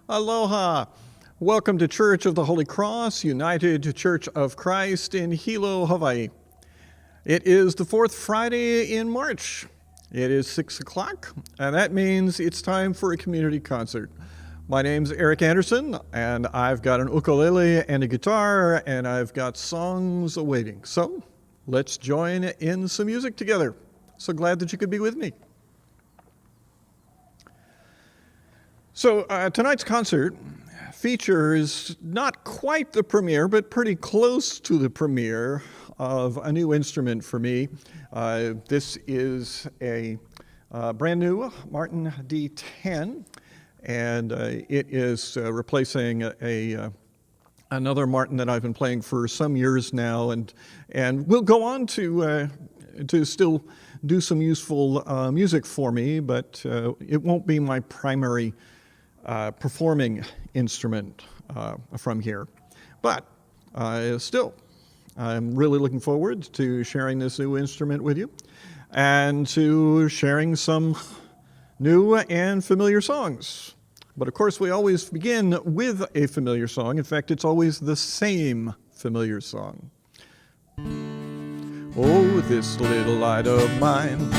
Aloha! Welcome to Church of the Holy Cross, United Church of Christ in Hilo, Hawaii. It is the fourth Friday in March. It is 6 o'clock, and that means it's time for a community concert. My name's Eric Anderson, and I've got an ukulele and a guitar, and I've got songs awaiting. So let's join in some music together. So glad that you could be with me. So tonight's concert features not quite the premiere, but pretty close to the premiere of a new instrument for me. This is a brand new Martin D10, and it is replacing another Martin that I've been playing for some years now, and will go on to still do some useful music for me, but it won't be my primary performing instrument from here. But still, I'm really looking forward to sharing this new instrument with you and to sharing some new and familiar songs. But of course, we always begin with a familiar song. In fact, it's always the same familiar song. Oh, this little light of mine,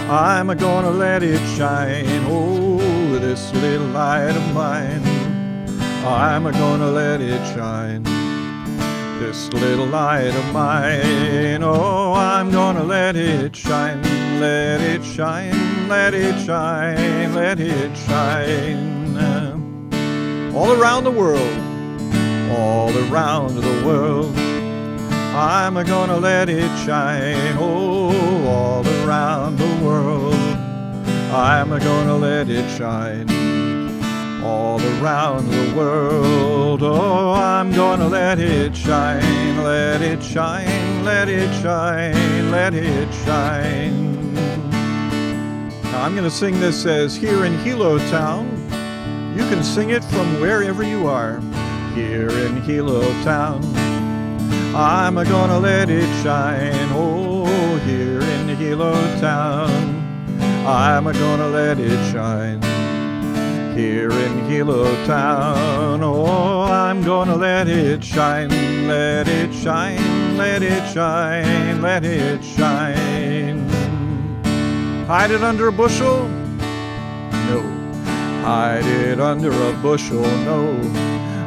I'm gonna let it shine. Oh, this little light of mine, I'm gonna let it shine. This little light of mine, oh, I'm gonna let it shine. Let it shine, let it shine, let it shine. All around the world, all around the world, I'm gonna let it shine. Oh, all around the world, I'm gonna let it shine. All around the world, oh, I'm gonna let it shine. Let it shine, let it shine, let it shine. Now, I'm gonna sing this as here in Hilo Town. You can sing it from wherever you are. Here in Hilo Town, I'm gonna let it shine. Oh, here in Hilo Town, I'm gonna let it shine. Here in Hilo Town, oh, I'm gonna let it shine. Let it shine, let it shine, let it shine. Hide it under a bushel? No. Hide it under a bushel? No.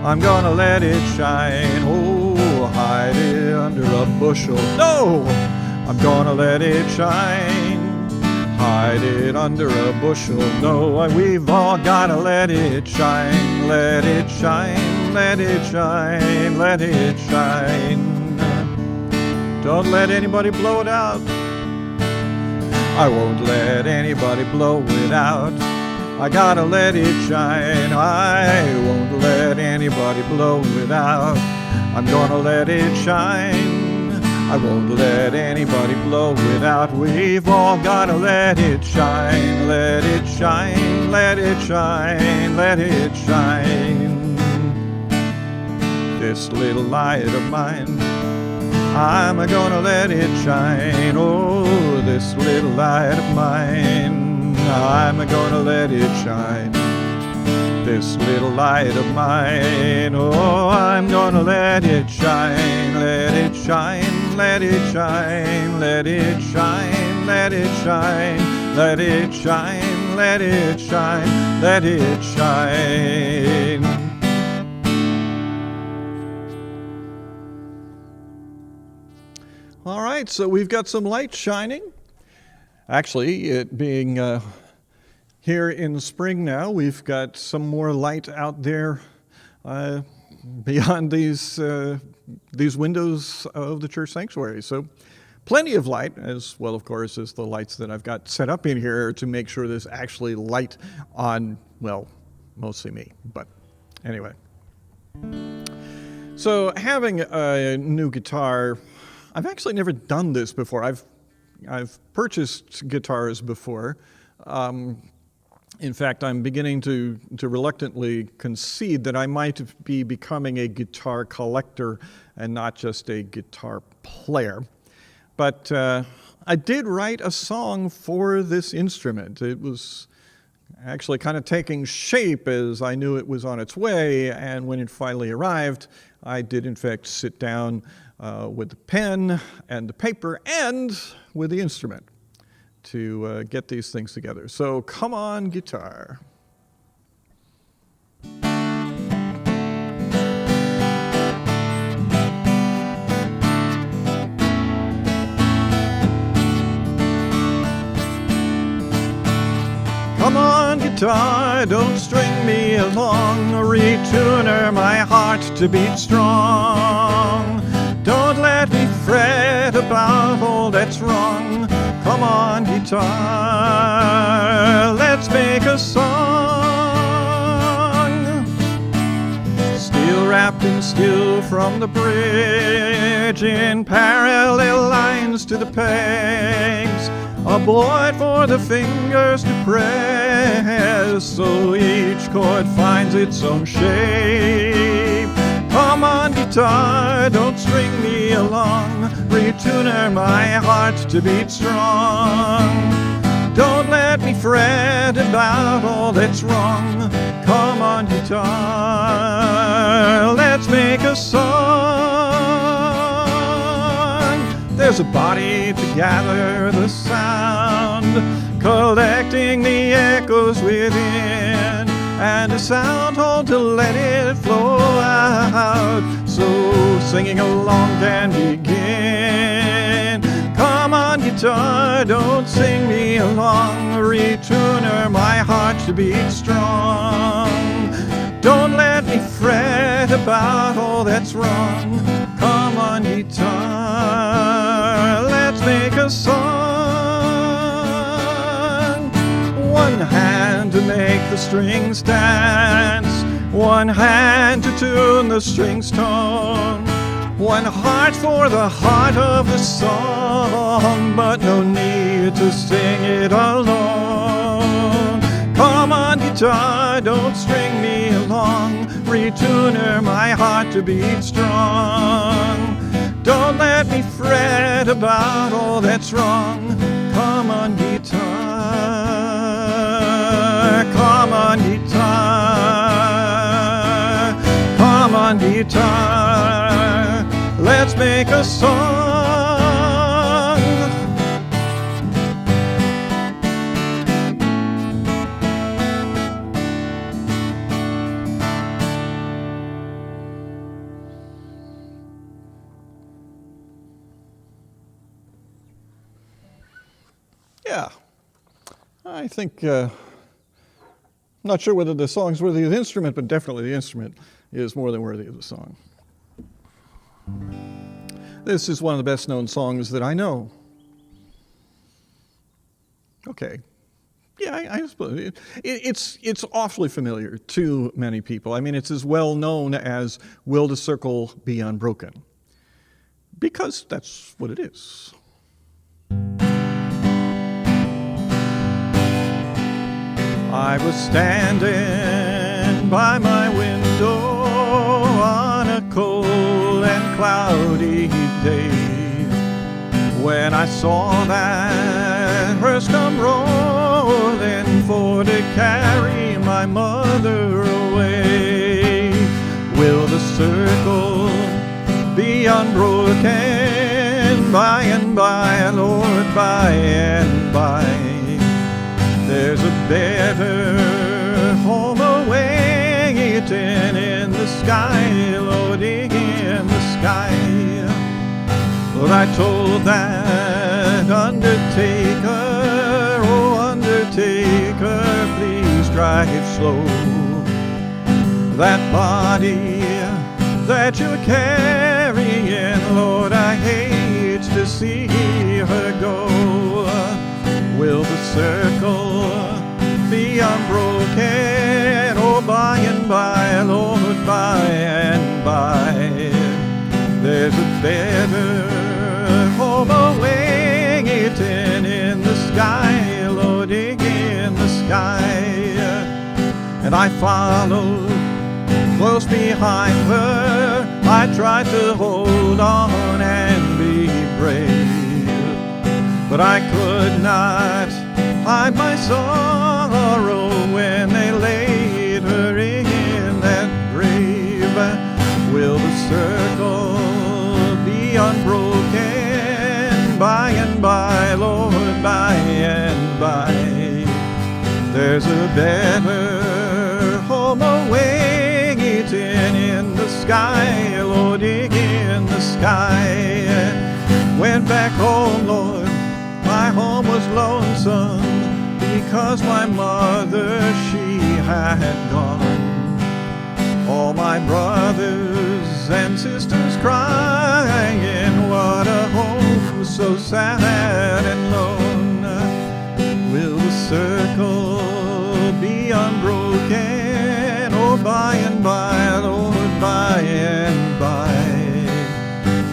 I'm gonna let it shine. Oh, hide it under a bushel? No. I'm gonna let it shine. Hide it under a bushel? No. We've all gotta let it shine. Let it shine, let it shine, let it shine. Don't let anybody blow it out. I won't let anybody blow it out. I gotta let it shine. I won't let anybody blow it out. I'm gonna let it shine. I won't let anybody blow it out. We've all gotta let it shine. Let it shine, let it shine, let it shine. This little light of mine, I'm gonna let it shine. Oh, this little light of mine, I'm gonna let it shine. This little light of mine, oh, I'm gonna let it shine. Let it shine, let it shine, let it shine, let it shine, let it shine, let it shine, let it shine. All right, so we've got some light shining. Actually, it being here in spring now, we've got some more light out there beyond these windows of the church sanctuary. So plenty of light, as well, of course, as the lights that I've got set up in here to make sure there's actually light on, well, mostly me, but anyway. So having a new guitar, I've actually never done this before. I've purchased guitars before. In fact, I'm beginning to reluctantly concede that I might be becoming a guitar collector and not just a guitar player. But I did write a song for this instrument. It was actually kind of taking shape as I knew it was on its way. And when it finally arrived, I did in fact sit down with the pen and the paper and with the instrument to get these things together. So come on, guitar. Come on, guitar, don't string me along, retuner my heart to beat strong. Don't let me fret about all that's wrong. Come on, guitar, let's make a song. Steel wrapped in steel from the bridge, in parallel lines to the pegs, a board for the fingers to press, so each chord finds its own shape. Come on, guitar, don't string me along, retuner my heart to beat strong. Don't let me fret about all that's wrong. Come on, guitar, let's make a song. There's a body to gather the sound, collecting the echoes within, and a sound hole to let it flow out, so singing along can begin. Come on, guitar, don't sing me along, retuner my heart to beat strong. Don't let me fret about all that's wrong. Come on, guitar, let's make a song. One hand to make the strings dance, one hand to tune the strings' tone, one heart for the heart of the song, but no need to sing it alone. Come on, guitar, don't string me along, retuner my heart to beat strong. Don't let me fret about all that's wrong. Come on, guitar, come on, guitar, come on, guitar, let's make a song. Yeah, I think, not sure whether the song's worthy of the instrument, but definitely the instrument is more than worthy of the song. This is one of the best known songs that I know. Okay. Yeah, I suppose it's awfully familiar to many people. I mean, it's as well known as Will the Circle Be Unbroken? Because that's what it is. I was standing by my window on a cold and cloudy day when I saw that hearse come rolling for to carry my mother away. Will the circle be unbroken by and by, Lord, by and by? There's a better home awaiting in the sky, loading in the sky. Lord, I told that undertaker, oh undertaker, please drive slow. That body that you're carrying, Lord, I hate to see her go. Will the circle be unbroken? Oh, by and by, Lord, by and by. There's a better home awaiting in the sky, loading in the sky. And I followed close behind her. I tried to hold on and be brave, but I could not hide my sorrow when they laid her in that grave. Will the circle be unbroken by and by, Lord, by and by? There's a better home awaiting in the sky, Lord, in the sky. Went back home, Lord, my home was lonesome because my mother, she had gone. All my brothers and sisters crying, what a home so sad and lone. Will the circle be unbroken? Oh, by and by, Lord, by and by.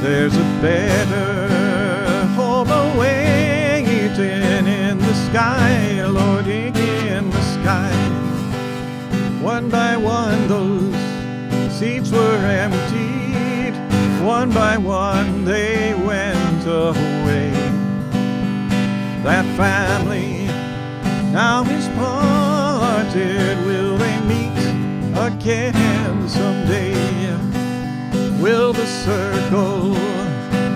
There's a better home awaiting in the sky, Lord, in the sky. One by one those seats were emptied. One by one they went away. That family now is parted. Will they meet again someday? Will the circle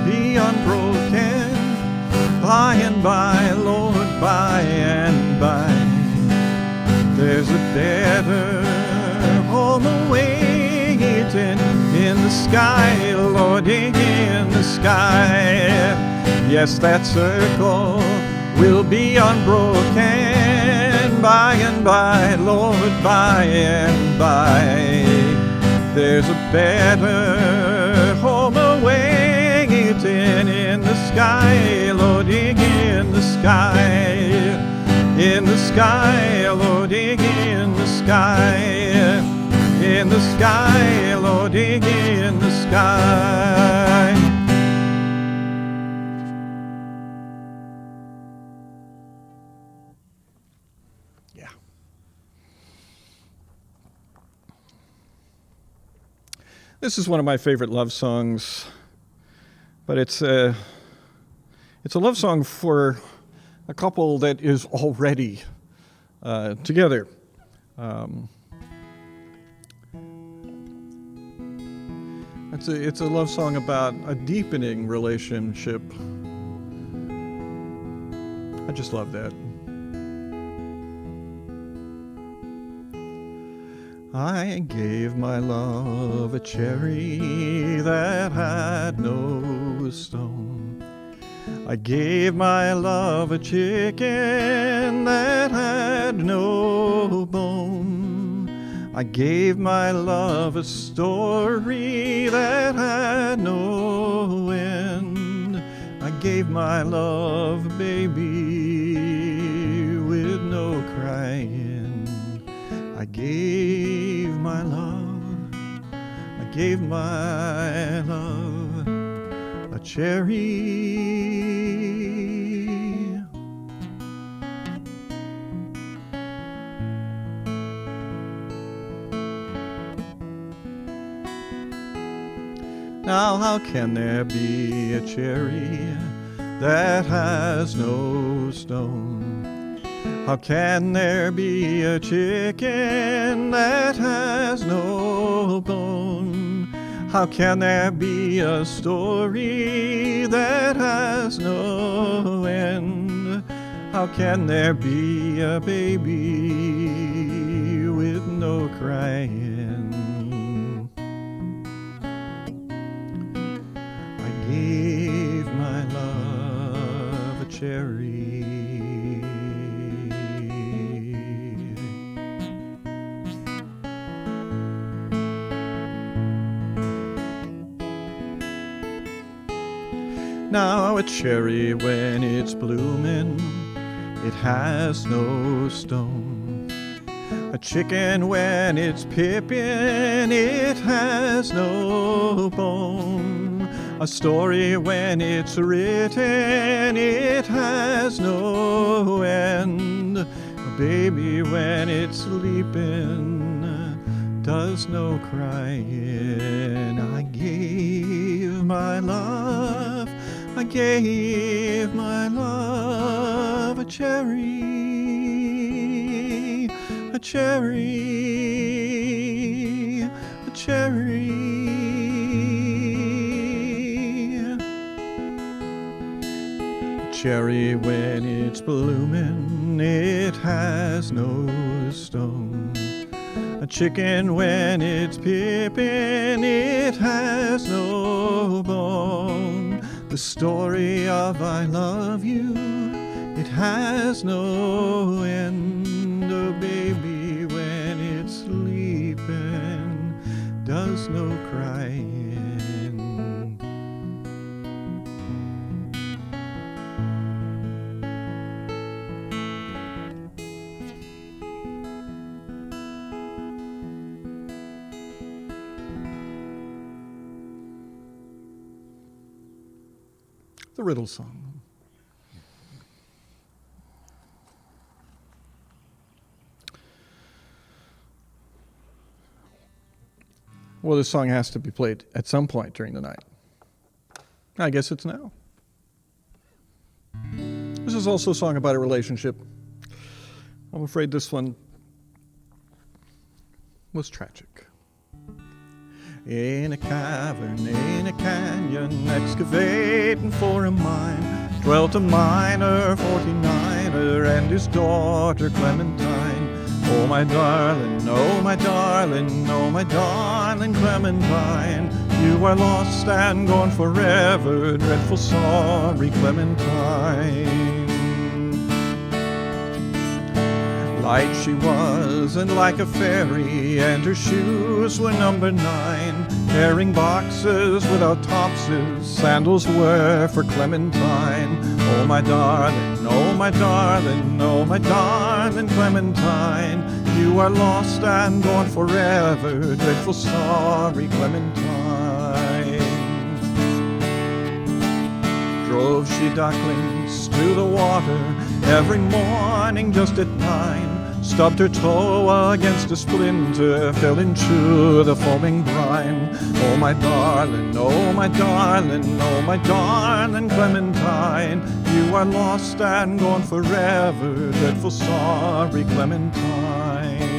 be unbroken by and by, Lord, by and by? There's a better home awaiting in the sky, Lord, in the sky. Yes, that circle will be unbroken by and by, Lord, by and by. There's a better home awaiting in the sky, Lord, in the sky. In the sky, Lord, in the sky. In the sky, Lord, in the sky. Yeah. This is one of my favorite love songs, but it's a love song for a couple that is already together. It's a love song about a deepening relationship. I just love that. I gave my love a cherry that had no stone. I gave my love a chicken that had no bone. I gave my love a story that had no end. I gave my love a baby with no crying. I gave my love, I gave my love a cherry. Now how can there be a cherry that has no stone? How can there be a chicken that has no bone? How can there be a story that has no end? How can there be a baby with no crying? I gave my love a cherry. Now a cherry when it's blooming, it has no stone. A chicken when it's pippin', it has no bone. A story when it's written, it has no end. A baby when it's sleeping does no crying. I gave my love, I gave my love a a cherry, a cherry, a cherry. A cherry when it's blooming, it has no stone. A chicken when it's pippin', it has no bone. The story of I love you, it has no end. A baby when it's sleeping does no crying. The riddle song. Well, this song has to be played at some point during the night. I guess it's now. This is also a song about a relationship. I'm afraid this one was tragic. In a cavern, in a canyon, excavating for a mine, dwelt a miner, 49er, and his daughter Clementine. Oh my darling, oh my darling, oh my darling Clementine, you are lost and gone forever, dreadful sorry Clementine. Light she was and like a fairy, and her shoes were number 9, carrying boxes without topses, sandals were for Clementine. Oh my darling, oh my darling, oh my darling Clementine, you are lost and gone forever, dreadful sorry Clementine. Drove she ducklings to the water every morning just at 9, stubbed her toe against a splinter, fell into the foaming brine. Oh my darling, oh my darling, oh my darling Clementine, you are lost and gone forever, dreadful sorry Clementine.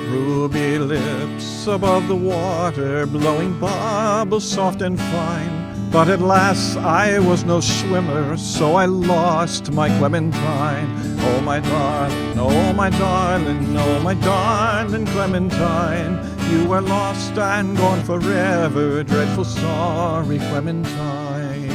Ruby lips above the water, blowing bubbles soft and fine. But at last I was no swimmer, so I lost my Clementine. Oh my darling, oh my darling, oh my darling Clementine, you are lost and gone forever, dreadful sorry Clementine.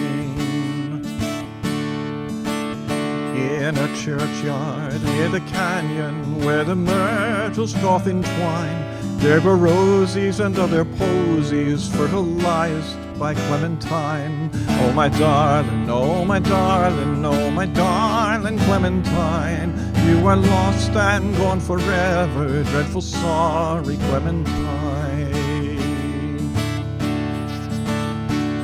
In a churchyard near the canyon where the myrtles doth entwine, there were rosies and other posies fertilized by Clementine. Oh my darling, oh my darling, oh my darling Clementine, you are lost and gone forever, dreadful sorry Clementine.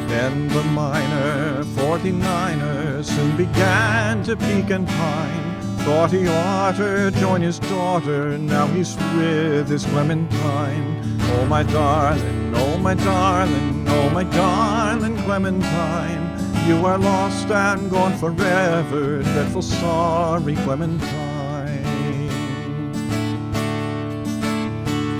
Then the miner, 49er, soon began to peak and pine. Thought he ought to join his daughter, now he's with his Clementine. Oh my darling, oh my darling, oh my darling Clementine, you are lost and gone forever, dreadful sorry Clementine.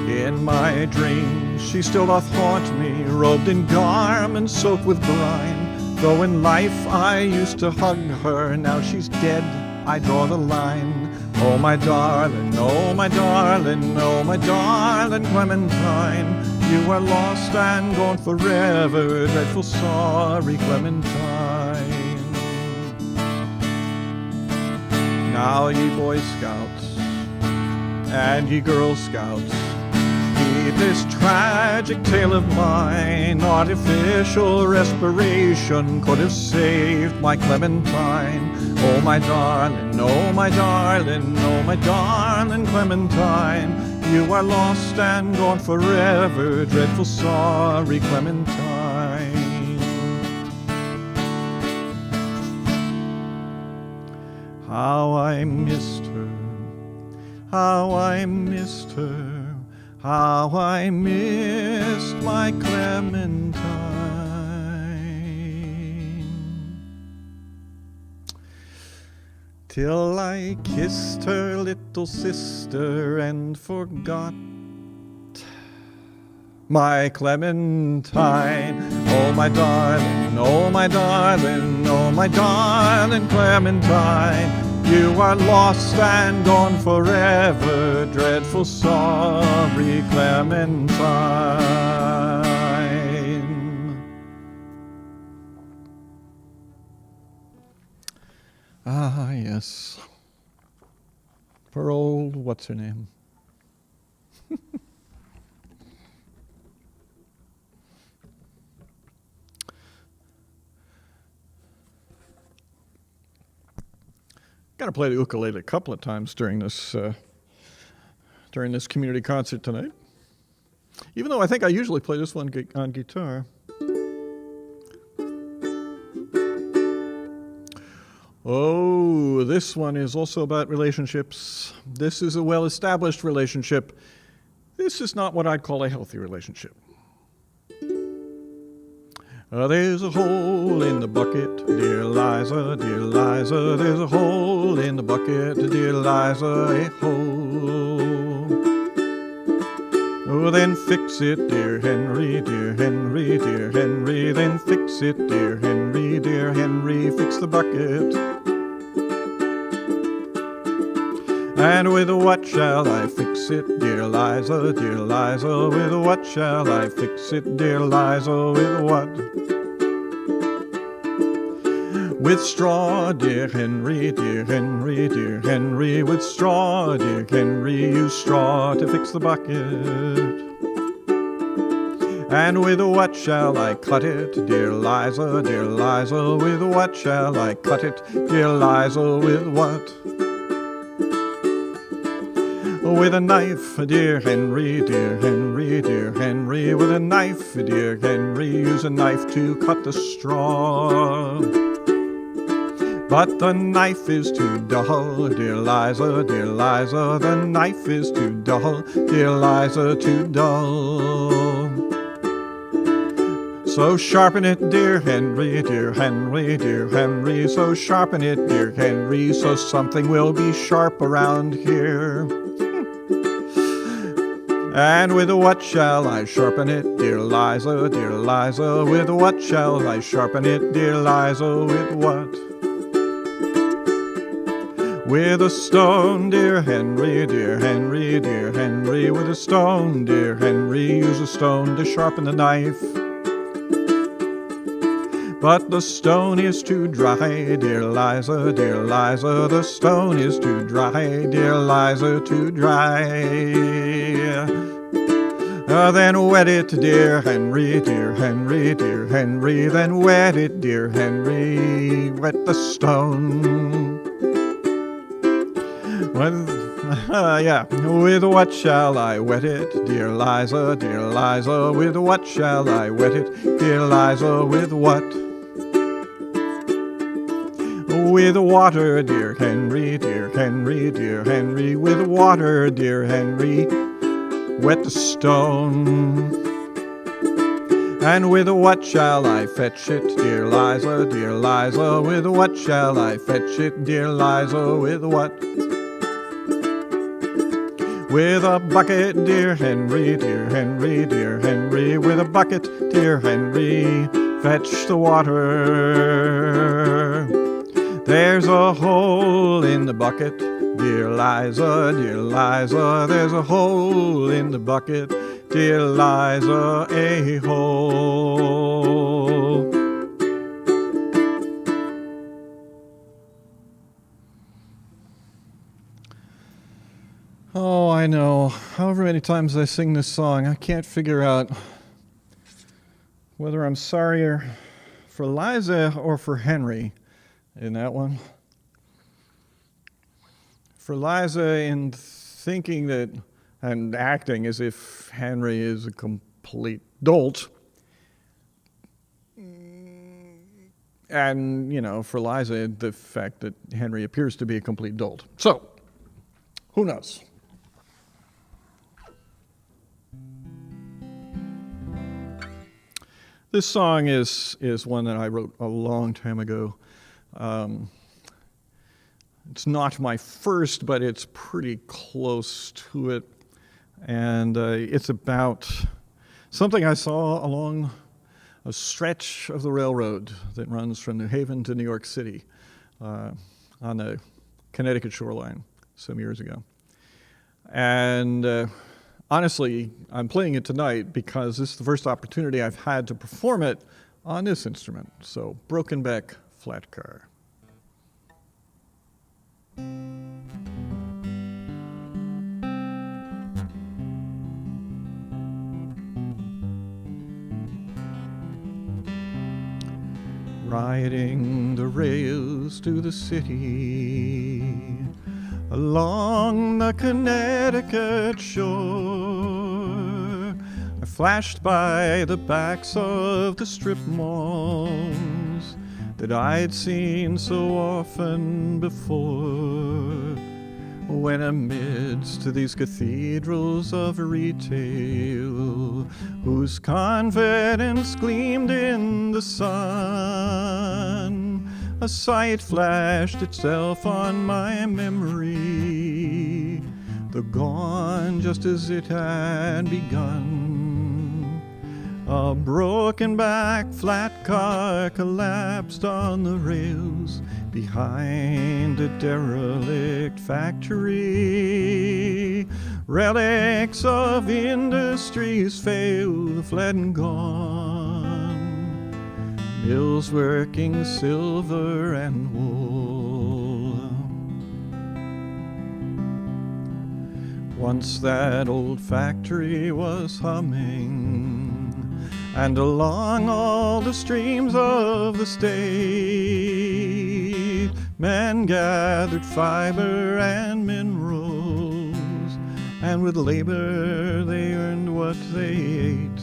In my dreams she still doth haunt me, robed in garments soaked with brine. Though in life I used to hug her, now she's dead, I draw the line. Oh my darling, oh my darling, oh my darling Clementine, you are lost and gone forever, dreadful sorry Clementine. Now ye Boy Scouts and ye Girl Scouts, heed this tragic tale of mine. Artificial respiration could have saved my Clementine. Oh my darling, oh my darling, oh my darling Clementine, you are lost and gone forever, dreadful sorry Clementine. How I missed her, how I missed her, how I missed my Clementine. till I kissed her little sister and forgot my Clementine. Oh my darling, oh my darling, oh my darling Clementine, you are lost and gone forever, dreadful sorry Clementine. Ah, yes. Poor old, what's her name? Got to play the ukulele a couple of times during this community concert tonight. Even though I think I usually play this one on guitar. Oh, this one is also about relationships. This is a well-established relationship. This is not what I'd call a healthy relationship. There's a hole in the bucket, dear Eliza, dear Eliza. There's a hole in the bucket, dear Eliza, a hole. Oh, then fix it, dear Henry, dear Henry, dear Henry. Then fix it, dear Henry, dear Henry. Fix the bucket. And with what shall I fix it, dear Eliza, dear Eliza? With what shall I fix it, dear Eliza? With what? With straw, dear Henry, dear Henry, dear Henry. With straw, dear Henry. Use straw to fix the bucket. And with what shall I cut it, dear Eliza, dear Eliza? With what shall I cut it, dear Eliza? With what? With a knife, dear Henry, dear Henry, dear Henry. With a knife, dear Henry. Use a knife to cut the straw. But the knife is too dull, dear Eliza, dear Eliza. The knife is too dull, dear Eliza, too dull. So sharpen it, dear Henry, dear Henry, dear Henry. So sharpen it, dear Henry, so something will be sharp around here. And with what shall I sharpen it, dear Eliza, dear Eliza? With what shall I sharpen it, dear Eliza? With what? With a stone, dear Henry, dear Henry, dear Henry. With a stone, dear Henry. Use a stone to sharpen the knife. But the stone is too dry, dear Eliza, dear Eliza. The stone is too dry, dear Eliza, too dry. Then wet it, dear Henry, dear Henry, dear Henry. Then wet it, dear Henry. Wet the stone. With what shall I wet it, dear Eliza, dear Eliza? With what shall I wet it, dear Eliza? With what? With water, dear Henry, dear Henry, dear Henry. With water, dear Henry. Wet the stone. And with what shall I fetch it, dear Eliza, dear Eliza? With what shall I fetch it, dear Eliza? With what? With a bucket, dear Henry, dear Henry, dear Henry. With a bucket, dear Henry. Fetch the water. There's a hole in the bucket, dear Eliza, dear Eliza. There's a hole in the bucket, dear Eliza, a hole. Oh, I know. However many times I sing this song, I can't figure out whether I'm sorrier for Eliza or for Henry in that one. For Eliza in thinking that and acting as if Henry is a complete dolt. And, for Eliza, the fact that Henry appears to be a complete dolt. So, who knows? This song is one that I wrote a long time ago. It's not my first, but it's pretty close to it. And it's about something I saw along a stretch of the railroad that runs from New Haven to New York City on the Connecticut shoreline some years ago. And honestly, I'm playing it tonight because this is the first opportunity I've had to perform it on this instrument. So, Brokenback Flat Car. Riding the rails to the city, along the Connecticut shore, I flashed by the backs of the strip malls that I'd seen so often before, when amidst these cathedrals of retail, whose confidence gleamed in the sun, a sight flashed itself on my memory, the gone just as it had begun. A broken-back flat car collapsed on the rails behind a derelict factory. Relics of industries failed, fled and gone. Mills working silver and wool. Once that old factory was humming, and along all the streams of the state, men gathered fiber and minerals, and with labor they earned what they ate.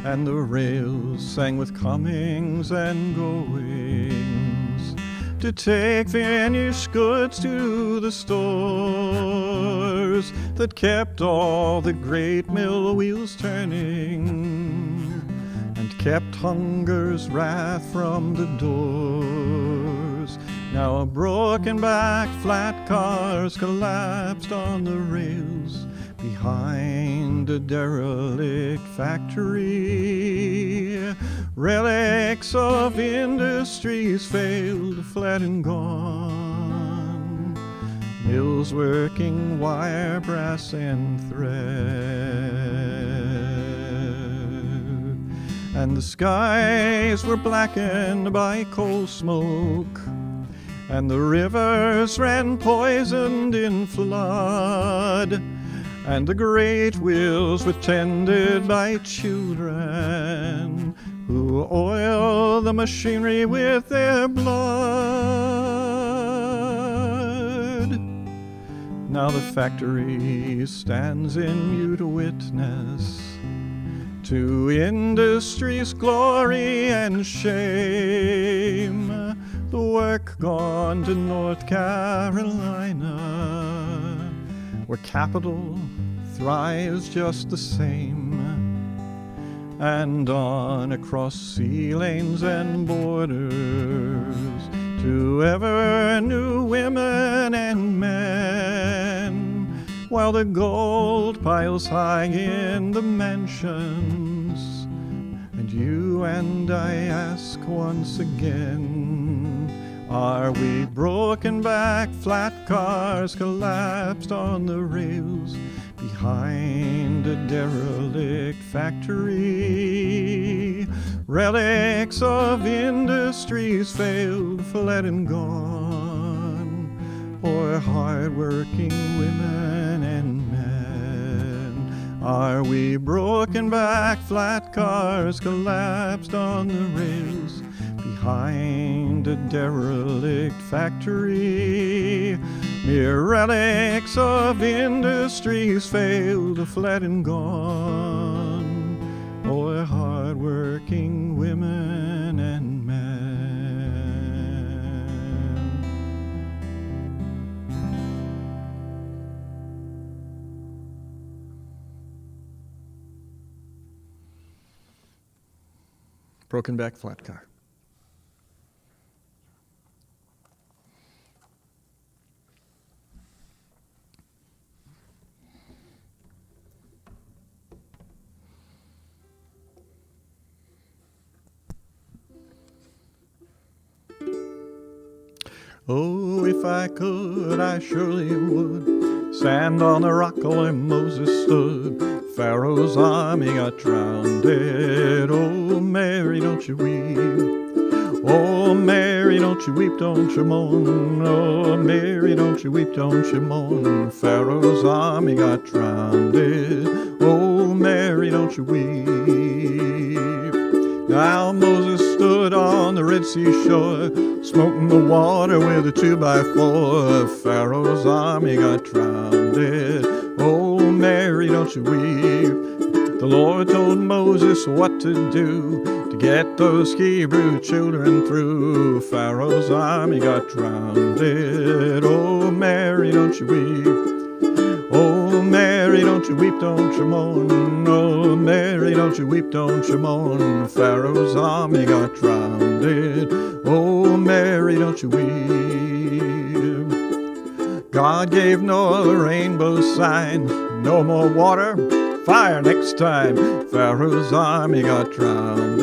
And the rails sang with comings and goings to take finished goods to the stores that kept all the great mill wheels turning and kept hunger's wrath from the doors. Now a broken-back flat car's collapsed on the rails behind a derelict factory. Relics of industries failed, fled and gone. Mills working wire, brass and thread. And the skies were blackened by coal smoke, and the rivers ran poisoned in flood, and the great wheels were tended by children who oil the machinery with their blood. Now the factory stands in mute witness to industry's glory and shame. The work gone to North Carolina, where capital thrives just the same, and on across sea lanes and borders to ever new women and men, while the gold piles high in the mansions. And you and I ask once again, are we broken-back flat cars collapsed on the rails behind a derelict factory? Relics of industries failed, fled and gone, or hard-working women and men? Are we broken-back flat cars collapsed on the rails behind a derelict factory? Mere relics of industries failed, fled and gone, or hard-working women and men. Broken-back flat car. Oh, if I could, I surely would stand on the rock where Moses stood. Pharaoh's army got drowned. Oh, Mary, don't you weep. Oh, Mary, don't you weep, don't you mourn. Oh, Mary, don't you weep, don't you mourn. Pharaoh's army got drowned. Oh, Mary, don't you weep. Now Moses stood on the Red Sea shore, smoking the water with a 2x4. Pharaoh's army got drowned. Oh, Mary, don't you weep. The Lord told Moses what to do to get those Hebrew children through. Pharaoh's army got drowned. Oh, Mary, don't you weep. Oh, Mary, don't you weep, don't you mourn. Oh, Mary, don't you weep, don't you mourn. Pharaoh's army got drowned. Oh, Mary, don't you weep. God gave Noah a rainbow sign. No more water, fire next time. Pharaoh's army got drowned.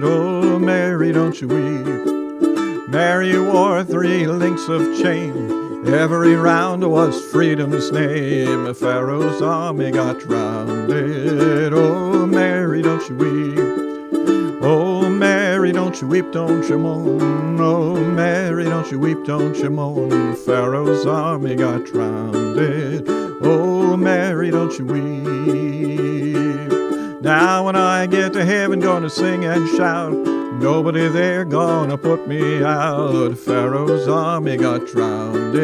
Oh, Mary, don't you weep. Mary wore 3 links of chain. Every round was freedom's name. Pharaoh's army got drowned. Oh, Mary, don't you weep. Oh, Mary, don't you weep, don't you mourn. Oh, Mary, don't you weep, don't you mourn. Pharaoh's army got drowned. Oh, Mary, don't you weep. Now when I get to heaven, gonna sing and shout. Nobody there gonna put me out. Pharaoh's army got drowned.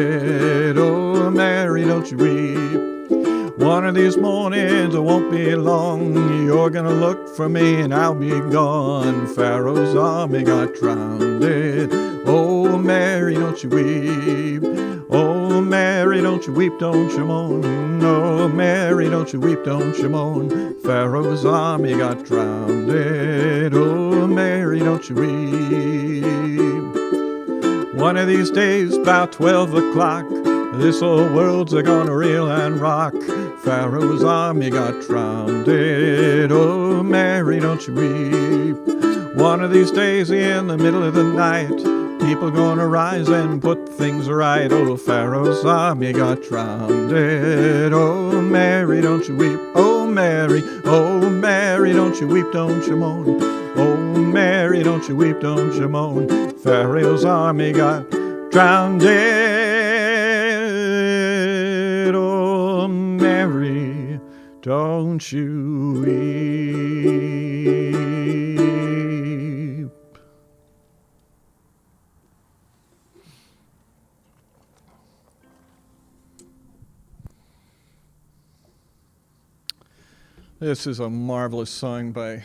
Oh, Mary, don't you weep. One of these mornings, it won't be long. You're gonna look for me and I'll be gone. Pharaoh's army got drowned. Oh, Mary, don't you weep. Oh, Mary, don't you weep, don't you mourn. Oh, Mary, don't you weep, don't you mourn. Pharaoh's army got drowned. Oh, Mary, don't you weep. One of these days, about 12 o'clock, this old world's gonna reel and rock. Pharaoh's army got drowned. Oh, Mary, don't you weep. One of these days in the middle of the night, people gonna rise and put things right. Oh, Pharaoh's army got drowned. Oh, Mary, don't you weep. Oh, Mary, don't you weep, don't you mourn. Oh, Mary, don't you weep, don't you mourn. Pharaoh's army got drowned. Oh, Mary, don't you weep. This is a marvelous song by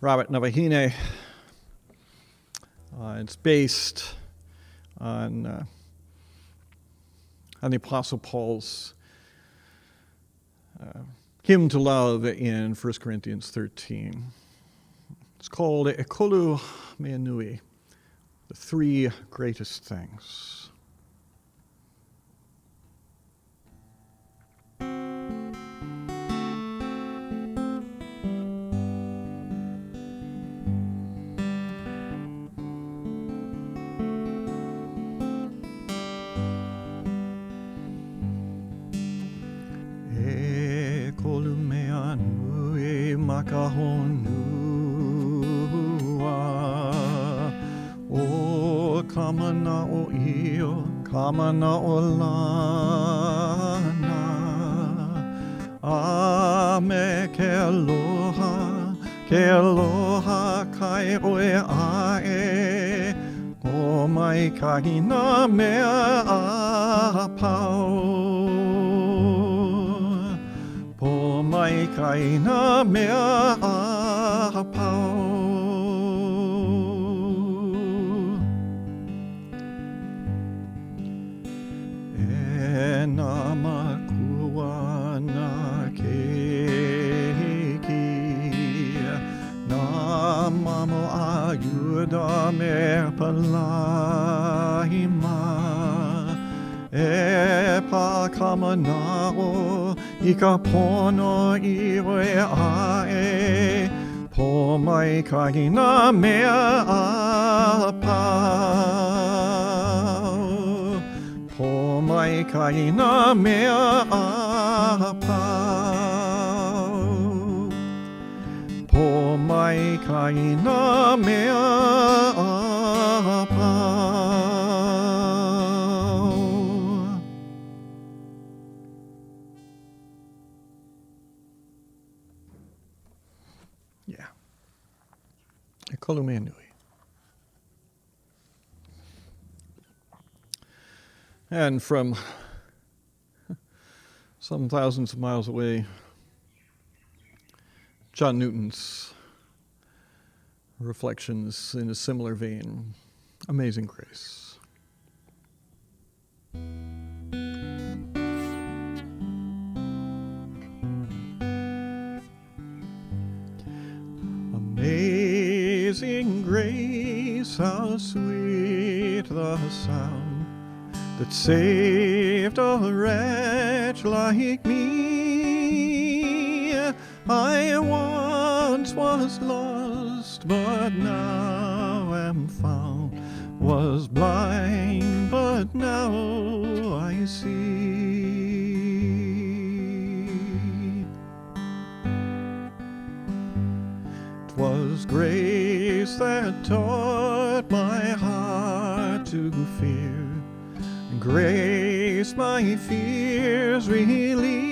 Robert Navahine. It's based on the Apostle Paul's hymn to love in 1 Corinthians 13. It's called Ekolu Meanui, the 3 greatest things. O kamana o io, kamana o lana, ame ke aloha kai oe ae, o mai kahina mea a pau. Po mai kahina mea a pau. E nā makua nā keiki, nā mamo ayuda me palaima, e pa kamanao I ka pono I oe ae, po mai kahina mea a pau. mai kaina mea apau. Po mai kaina mea apau. Yeah. E kolumea nui. And from some thousands of miles away, John Newton's reflections in a similar vein, Amazing Grace. Amazing grace, how sweet the sound that saved a wretch like me. I once was lost, but now am found. Was blind, but now I see. 'Twas grace that taught my heart to fear, grace my fears relieved.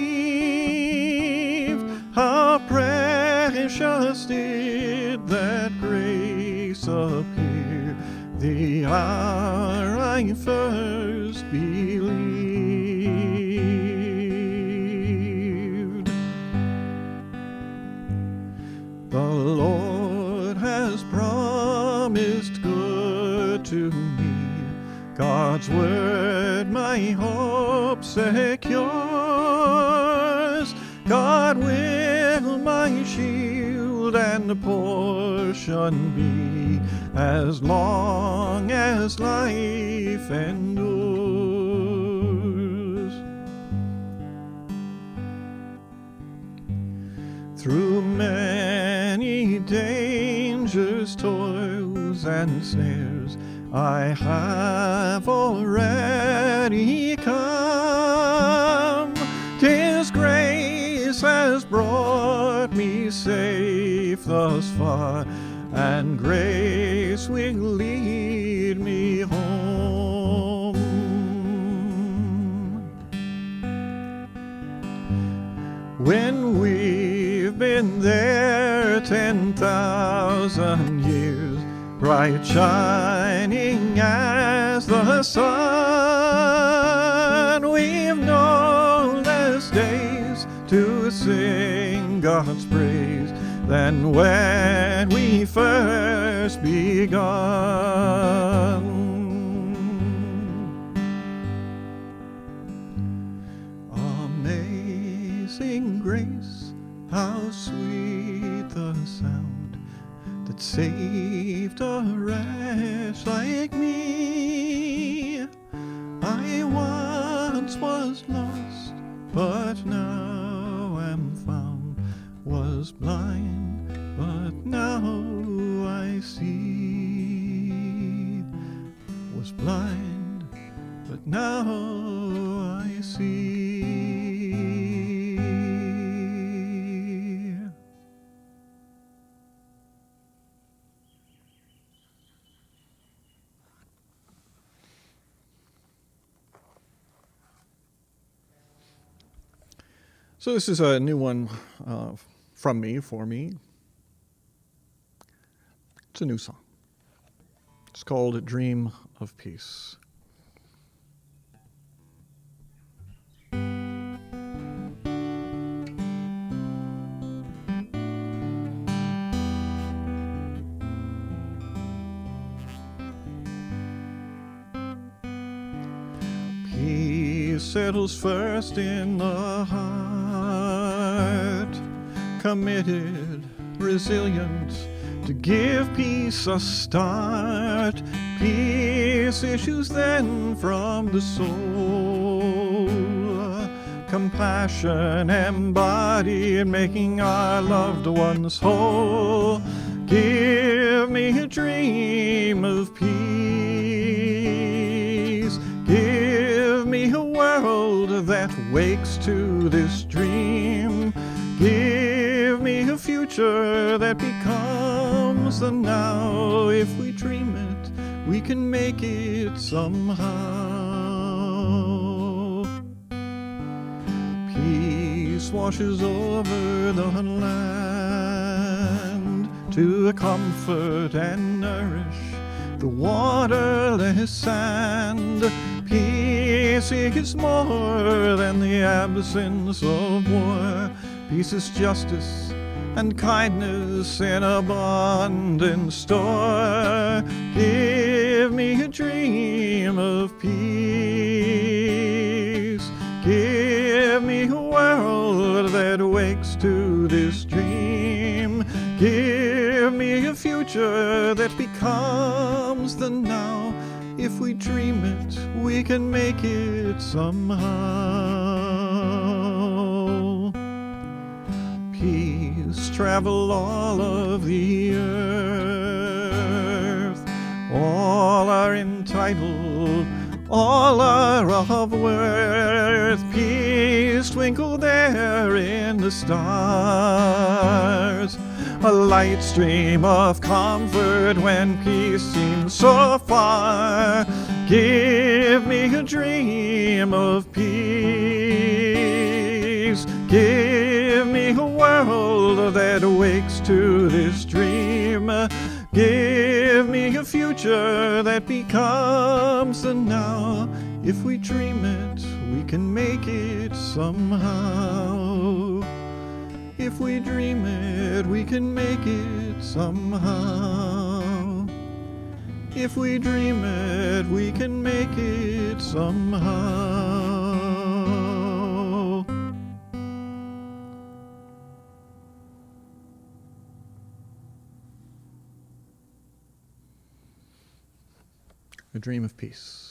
How precious did that grace appear the hour I first believed. The Lord has promised good to me, God's word my hope secures. God will my shield and portion be as long as life endures. Through many dangers, toils, and snares, I have already come. 'Tis grace has brought me safe thus far, and grace will lead me home. When we've been there 10,000 years, bright shining as the sun, we've no less days to sing God's praise than when we first begun. Amazing grace, how sweet the sound that saved a wretch like me. I once was lost, but now am found. Was blind, but now I see. Was blind, but now I see. So this is a new one from me, for me. It's a new song. It's called Dream of Peace. Peace settles first in the heart, committed, resilient, to give peace a start. Peace issues then from the soul, compassion embodied, making our loved ones whole. Give me a dream of peace, give me a wakes to this dream. Give me a future that becomes the now. If we dream it, we can make it somehow. Peace washes over the land to comfort and nourish the waterless sand. Peace is more than the absence of war. Peace is justice and kindness in abundant store. Give me a dream of peace. Give me a world that wakes to this dream. Give me a future that becomes the now. If we dream it, we can make it somehow. Peace travel all of the earth. All are entitled, all are of worth. Peace twinkle there in the stars. A light stream of comfort when peace seems so far. Give me a dream of peace. Give me a world that wakes to this dream. Give me a future that becomes the now. If we dream it, we can make it somehow. If we dream it, we can make it somehow. If we dream it, we can make it somehow. A dream of peace.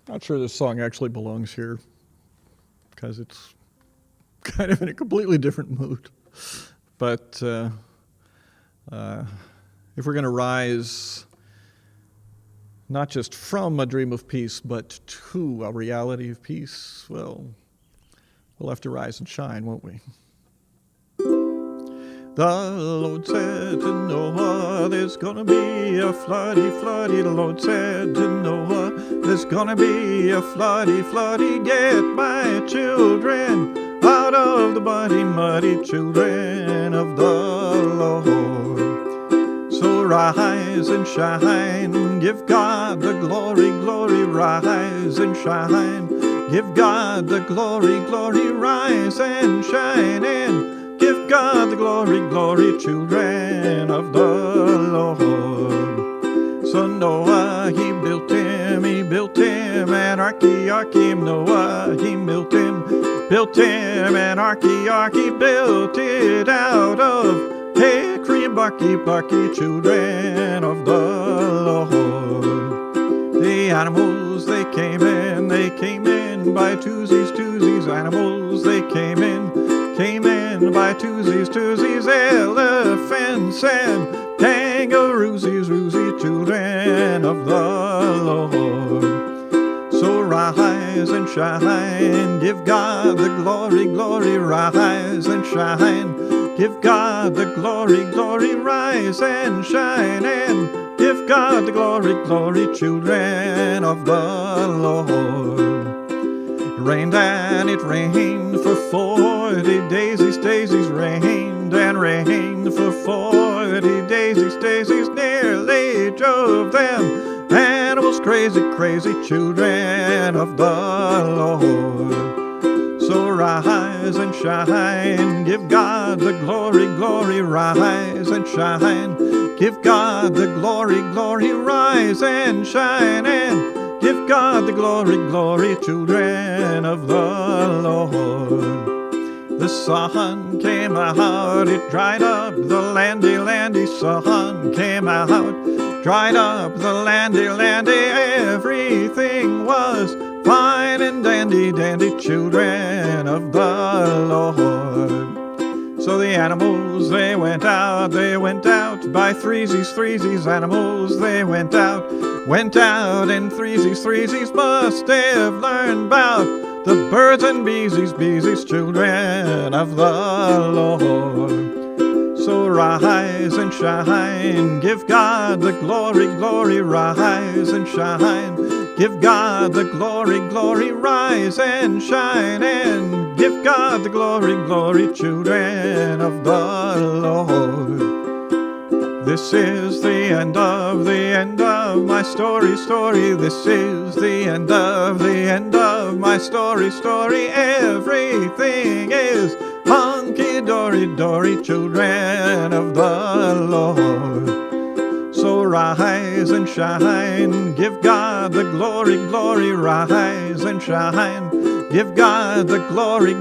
Not sure this song actually belongs here because it's kind of in a completely different mood. But if we're going to rise not just from a dream of peace, but to a reality of peace, well, we'll have to rise and shine, won't we? The Lord said to Noah, there's gonna be a floody, floody. The Lord said to Noah, there's gonna be a floody, floody. Get my children out of the muddy children of the Lord. So rise and shine, give God the glory, glory. Rise and shine, give God the glory, glory. Rise and shine and give God the glory, glory, children of the Lord. So Noah, he built him an arky, Noah, he built him an arky, built it out of hay, cream, bucky, children of the Lord. The animals, they came in by twosies, animals, they came in by twosies, elephants and kangaroos, children of the Lord. So rise and shine, give God the glory, glory. Rise and shine, give God the glory, glory. Rise and shine and give God the glory, glory, children of the Lord. It rained and it rained for 40 days, these daisies rained and rained for 40 days, these daisies nearly drove them animals crazy, crazy, children of the Lord. So rise and shine, give God the glory, glory. Rise and shine, give God the glory, glory. Rise and shine and give God the glory, glory, children of the Lord. The sun came out, it dried up the landy, sun came out, dried up the landy, everything was fine and dandy, dandy children of the Lord. So the animals, they went out by threesies, animals, they went out, and threesies must have learned about the birds and beesies, children of the Lord. So rise and shine, give God the glory, rise and shine. Give God the glory, rise and shine, and give God the glory, children of the Lord. This is the end of my story. This is the end of my story. Everything is hunky-dory, children of the Lord. So rise and shine, give God the glory, rise and shine. Give God the glory,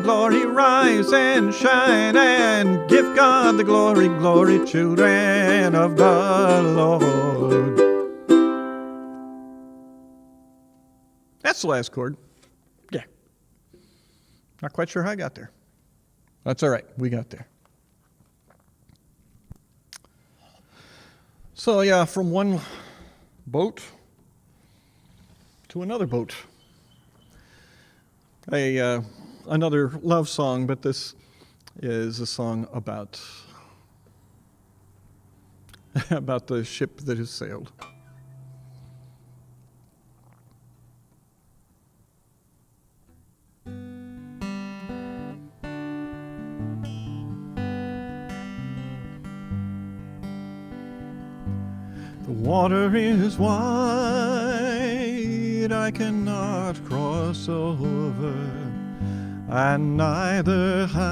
rise and shine, and give God the glory, children of the Lord. That's the last chord. Yeah. Not quite sure how I got there. That's all right. We got there. So yeah, from one boat to another boat. Another love song, but this is a song about the ship that has sailed. The water is wide, I cannot cross over, and neither have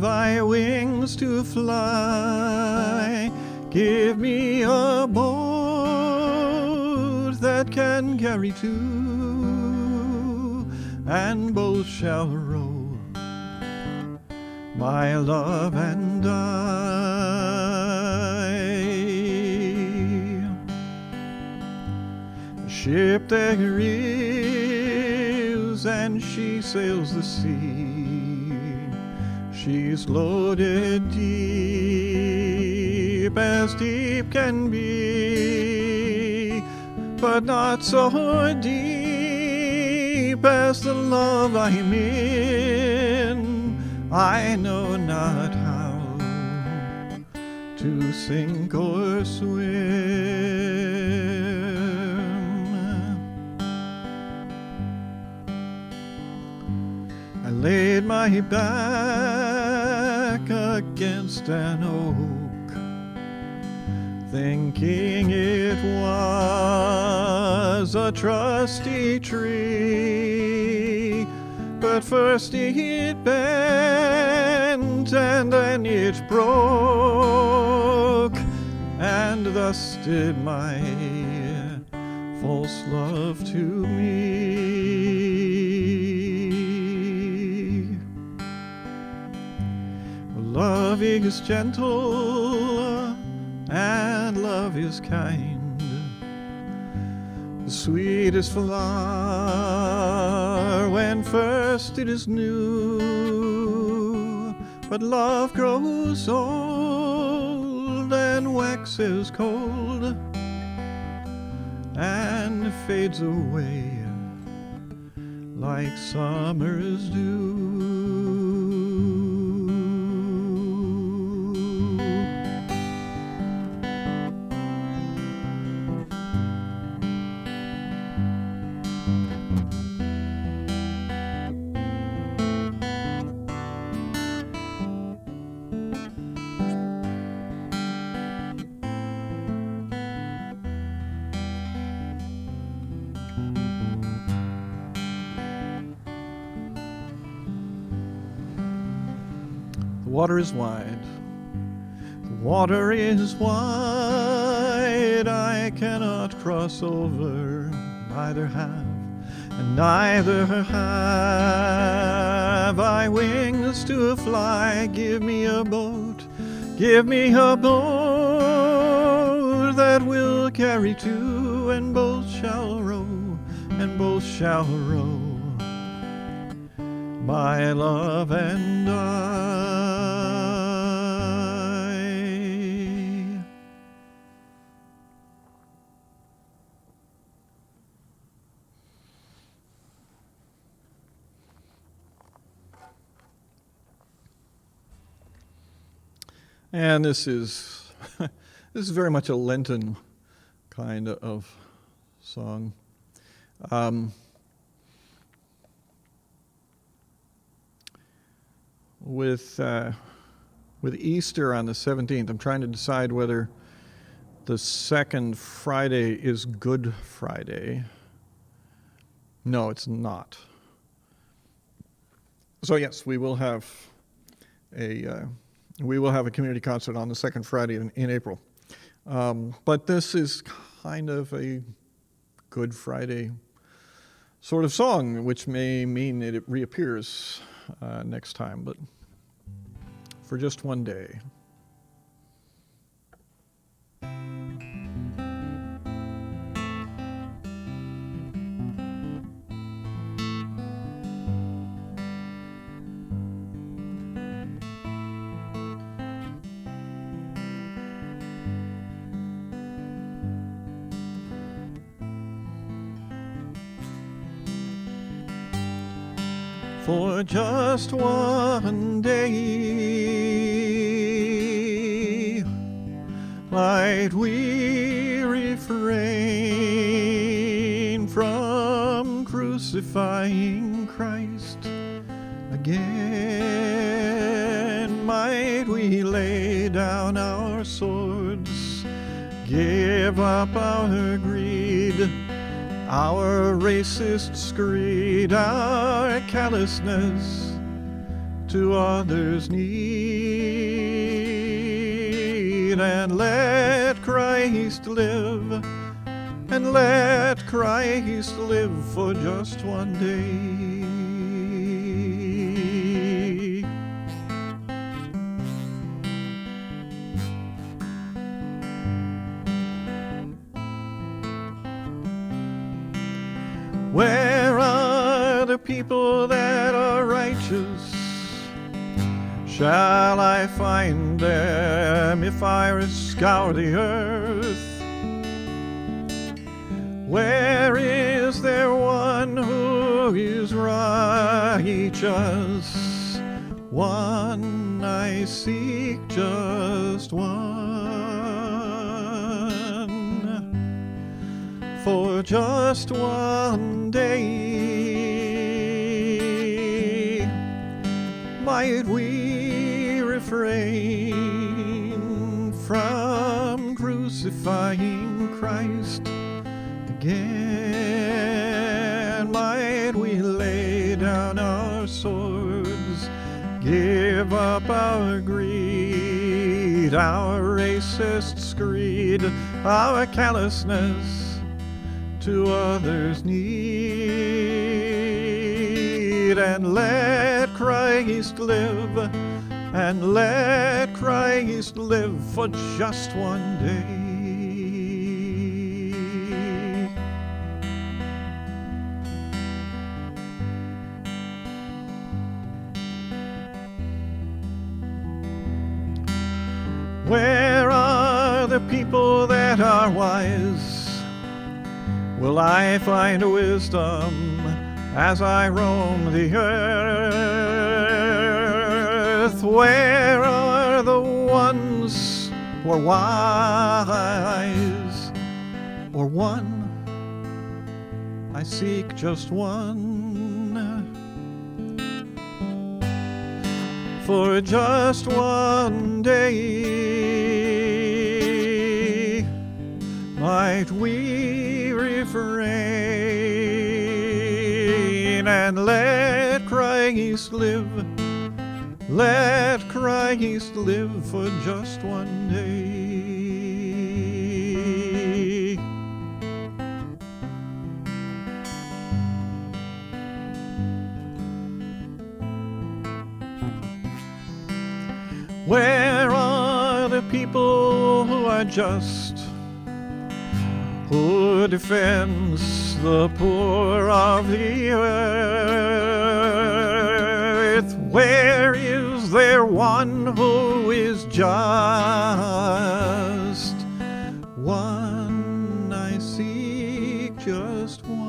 I wings to fly. Give me a boat that can carry two, and both shall row, my love and I. Ship there is, and she sails the sea. She's loaded deep as deep can be, but not so deep as the love I'm in. I know not how to sink or swim. I laid my back against an oak, thinking it was a trusty tree. But first it bent, and then it broke, and thus did my false love to me. Love is gentle, and love is kind. The sweetest flower when first it is new, but love grows old and waxes cold and fades away like summer's dew. The water is wide. The water is wide. I cannot cross over. Neither have I wings to fly. Give me a boat. Give me a boat that will carry two, and both shall row, and both shall row, my love and I. And this is very much a Lenten kind of song. With Easter on the 17th, I'm trying to decide whether the second Friday is Good Friday. No, it's not. So yes, we will have a community concert on the second Friday in April. But this is kind of a Good Friday sort of song, which may mean that it reappears next time, but for just one day. For just one day might we refrain from crucifying Christ again. Might we lay down our swords, give up our greed, our racist screed, our callousness to others' need, and let Christ live, and let Christ live for just one day. Where are the people that are righteous? Shall I find them if I scour the earth? Where is there one who is righteous? One I seek, just one. For just one day might we refrain from crucifying Christ again. Might we lay down our swords, give up our greed, our racist screed, our callousness to others' need, and let Christ live, and let Christ live for just one day. Where are the people that are wise? Will I find wisdom as I roam the earth? Where are the ones who are wise? Or one? I seek just one. For just one day might we refrain and let Christ live. Let Christ live for just one day. Where are the people who are just, who defends the poor of the earth? Where is there one who is just? One I seek, just one.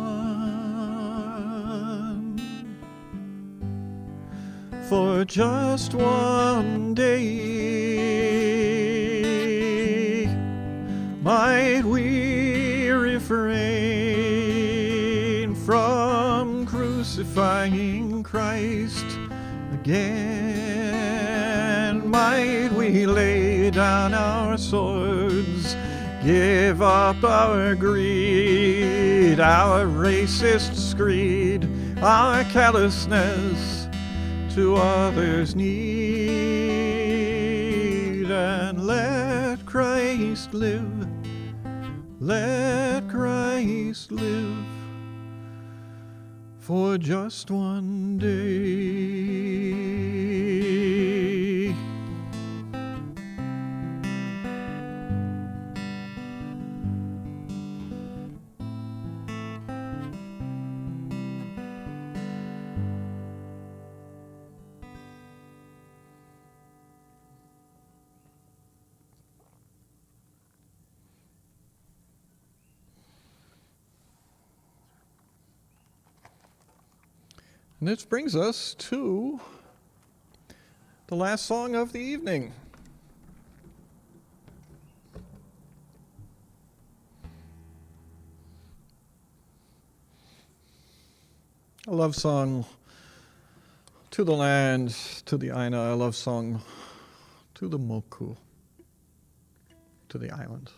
For just one day might we refrain from crucifying Christ again. Might we lay down our swords, give up our greed, our racist screed, our callousness to others' need, and let Christ live, let Christ live for just one day. And this brings us to the last song of the evening. A love song to the land, to the Aina, a love song to the Moku, to the island,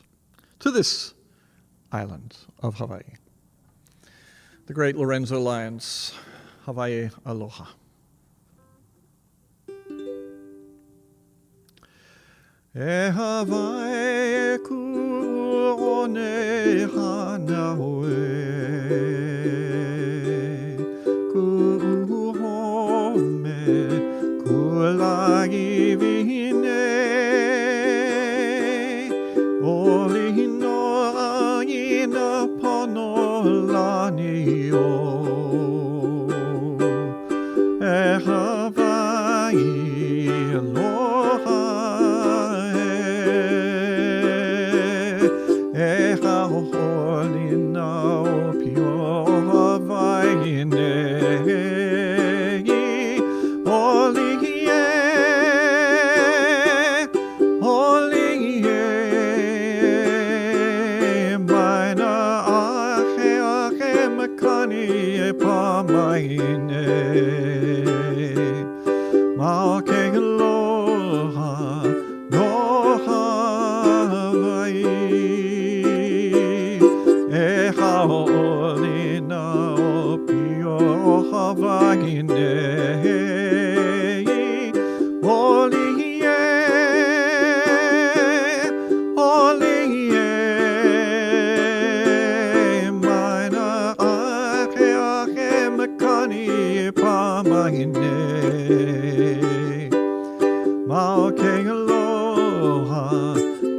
to this island of Hawaii. The great Lorenzo Lyons, Hawaii Aloha. E Hawaii ku one hanawe, ku home ku lagi vine, oli no aina pono lani o. Hawaii aloha, e hauholi nao pio Hawaii nei, oli maina ahe makani e pamaine. Ma ke aloha no Hawaii, e haoli na o pio Hawaii nei, oli maina ahe makani e pamahi nei. Ma ke aloha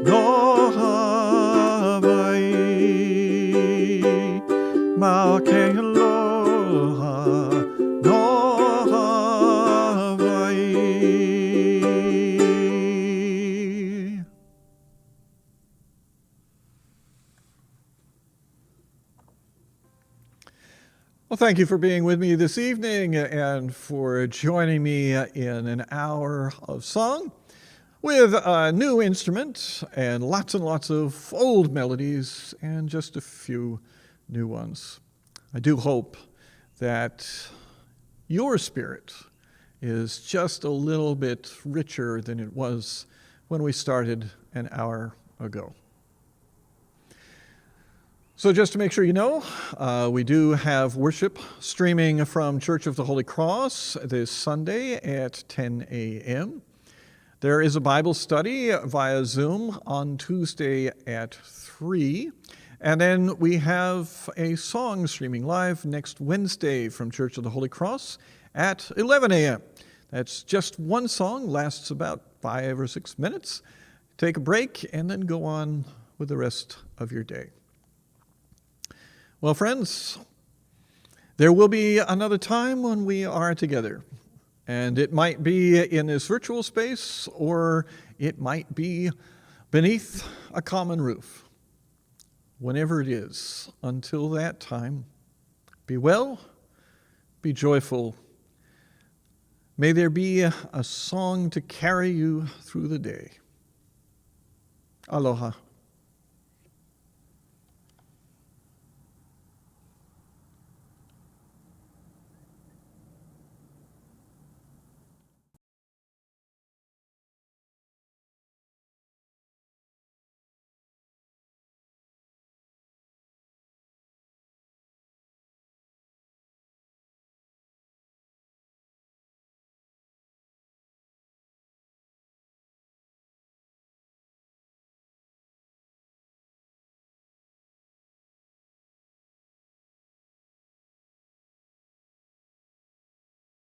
no Hawaii, ma ke aloha no Hawaii. Well, thank you for being with me this evening and for joining me in an hour of song with a new instrument and lots of old melodies and just a few new ones. I do hope that your spirit is just a little bit richer than it was when we started an hour ago. So just to make sure you know, we do have worship streaming from Church of the Holy Cross this Sunday at 10 a.m. There is a Bible study via Zoom on Tuesday at 3. And then we have a song streaming live next Wednesday from Church of the Holy Cross at 11 a.m. That's just one song, lasts about 5 or 6 minutes. Take a break and then go on with the rest of your day. Well, friends, there will be another time when we are together. And it might be in this virtual space, or it might be beneath a common roof. Whenever it is, until that time, be well, be joyful. May there be a song to carry you through the day. Aloha.